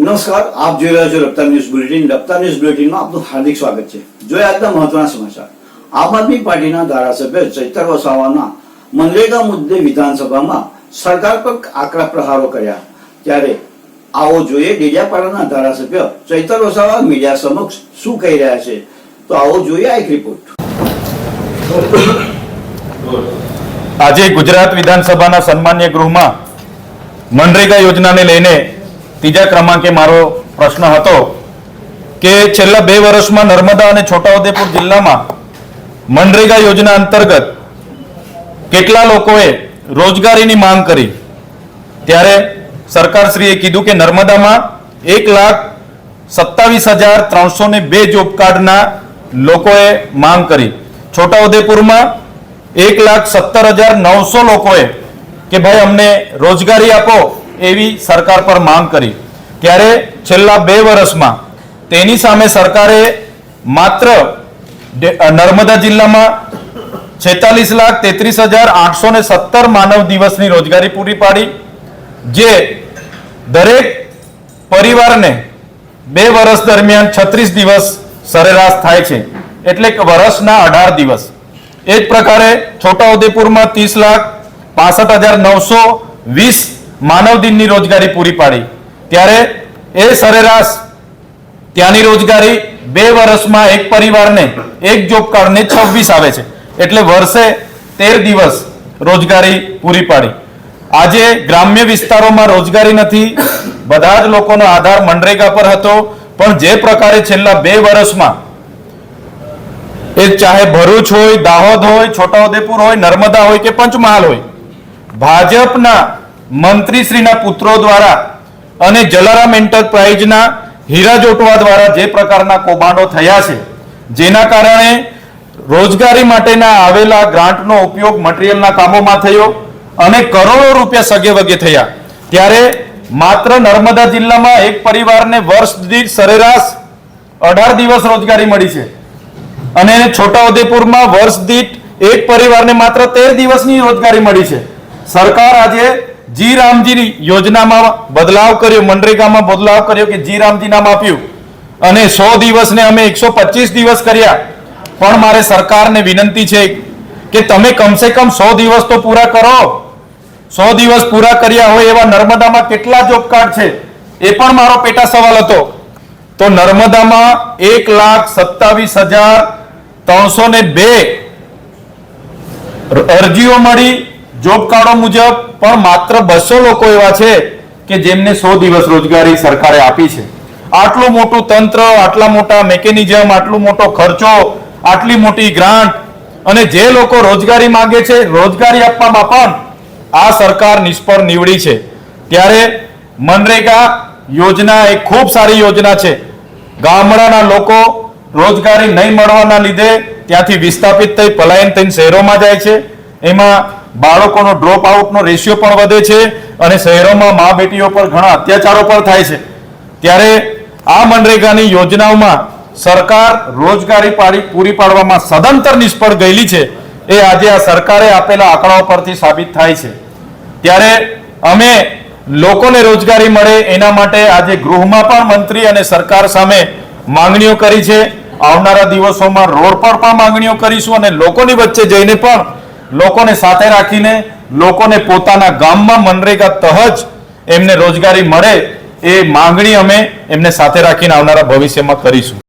નમસ્કાર, આપ જોઈ રહ્યા છો રફતાર ન્યૂઝ બુલેટિન. રફતાર ન્યૂઝ બુલેટિનમાં આપનું હાર્દિક સ્વાગત છે. જોઈએ આજના મહત્વના સમાચાર. આમ આદમી પાર્ટીના ધારાસભ્ય ચૈતર વસાવાના મનરેગા મુદ્દે વિધાનસભામાં સરકાર પર આકરા પ્રહારો કર્યા. ત્યારે આવો જોઈએ ડેડિયાપાડાના ધારાસભ્ય ચૈતર વસાવા મીડિયા સમક્ષ શું કહી રહ્યા છે. તો આવો જોઈએ આ એક રિપોર્ટ. આજે ગુજરાત વિધાનસભાના સન્માન્ય ગૃહમાં મનરેગા યોજનાને લઈને ત્રીજા ક્રમાંકે મારો પ્રશ્ન હતો કે છેલ્લા 2 વર્ષમાં નર્મદા અને છોટાઉદેપુર જિલ્લામાં મનરેગા યોજના અંતર્ગત કેટલા લોકોએ રોજગારીની માંગ કરી. ત્યારે સરકારશ્રીએ કીધું કે નર્મદામાં 1,27,302 જોબ કાર્ડના લોકોએ માંગ કરી. છોટાઉદેપુરમાં 1,17,900 લોકોએ કે ભાઈ અમને રોજગારી આપો એવી સરકાર પર માંગ કરી. ત્યારે છેલ્લા 2 વર્ષમાં તેની સામે સરકારે માત્ર નર્મદા જિલ્લામાં 46,33,817 માનવ દિવસની રોજગારી પૂરી પાડી, જે દરેક પરિવારને 2 વર્ષ દરમિયાન 36 દિવસ સરેરાશ થાય છે, એટલે કે વર્ષના 18 દિવસ. એ જ પ્રકારે છોટાઉદેપુરમાં 30,65,920 માનવ દિનની રોજગારી પૂરી પાડી. ત્યારે એ સરેરાશ ત્યાંની રોજગારી 2 વર્ષમાં એક પરિવારને એક જોબ કાર્ડને 26 આવે છે, એટલે વર્ષે 13 દિવસ રોજગારી પૂરી પાડી. આજે ગ્રામ્ય વિસ્તારોમાં રોજગારી નથી, બધા જ લોકોનો આધાર મનરેગા પર હતો, પણ જે પ્રકારે છેલ્લા 2 વર્ષમાં એ ચાહે ભરૂચ હોય, દાહોદ હોય, છોટાઉદેપુર હોય, નર્મદા હોય કે પંચમહાલ હોય, ભાજપના મંત્રીશ્રીના પુત્રો દ્વારા અને જલારામ એન્ટરપ્રાઇઝના હીરા જોટવા દ્વારા જે પ્રકારના કૌભાંડો થયા છે, જેના કારણે રોજગારી માટેના આવેલા ગ્રાન્ટનો ઉપયોગ મટીરીયલના કામોમાં થયો અને કરોડો રૂપિયા સગે વગે થયા. ત્યારે માત્ર નર્મદા જિલ્લામાં એક પરિવારને વર્ષ દીઠ સરેરાશ 18 દિવસ રોજગારી મળી છે અને છોટાઉદેપુરમાં વર્ષ દીઠ એક પરિવારને માત્ર 13 દિવસની રોજગારી મળી છે. સરકાર આજે જી રામજી યોજનામાં બદલાવ કર્યો, મનરેગામાં બદલાવ કર્યો કે જી રામજી નામ આપ્યું અને 100 દિવસને અમે 125 દિવસ કર્યા. પણ મારે સરકારને વિનંતી છે કે તમે કમસે કમ 100 દિવસ તો પૂરા કરો. 100 દિવસ પૂરા કર્યા હોય એવા નર્મદામાં કેટલા જોબ કાર્ડ છે એ પણ મારો પેટા સવાલ હતો. તો નર્મદામાં 1,27,302 અરજીઓ મળી જોબ કાર્ડો મુજબ, પણ માત્ર 200 લોકો એવા છે કે જેમને 100 દિવસ રોજગારી સરકારે આપી છે. આટલું મોટું તંત્ર, આટલા મોટા મેકેનિઝમ, આટલો મોટો ખર્ચો, આટલી મોટી ગ્રાન્ટ અને જે લોકો રોજગારી માંગે છે રોજગારી આપવામાં પણ આ સરકાર નિષ્ફળ નીવડી છે. ત્યારે મનરેગા યોજના એક ખૂબ સારી યોજના છે. ગામડાના લોકો રોજગારી નહીં મળવાના લીધે ત્યાંથી વિસ્થાપિત થઈ પલાયન થઈને શહેરોમાં જાય છે. એમાં બાળકોનો ડ્રોપ આઉટનો રેશિયો પણ વધે છે અને શહેરોમાં મા બેટીઓ પર ઘણા અત્યાચારો પણ થાય છે. ત્યારે આ મનરેગાની યોજનાઓમાં સરકાર રોજગારી પૂરી પાડવામાં સદંતર નિષ્ફળ ગયેલી છે. એ આજે આ સરકારે આપેલા આંકડાઓ પરથી સાબિત થાય છે. ત્યારે અમે લોકોને રોજગારી મળે એના માટે આજે ગૃહમાં પણ મંત્રી અને સરકાર સામે માંગણીઓ કરી છે. આવનારા દિવસોમાં રોડ પર પણ માંગણીઓ કરીશું અને લોકોની વચ્ચે જઈને પણ લોકોને સાથે રાખીને લોકોને પોતાના ગામમાં મનરેગા તહત એમને રોજગારી મળે એ માંગણી અમે એમને સાથે રાખીને આવનારા ભવિષ્યમાં કરીશું.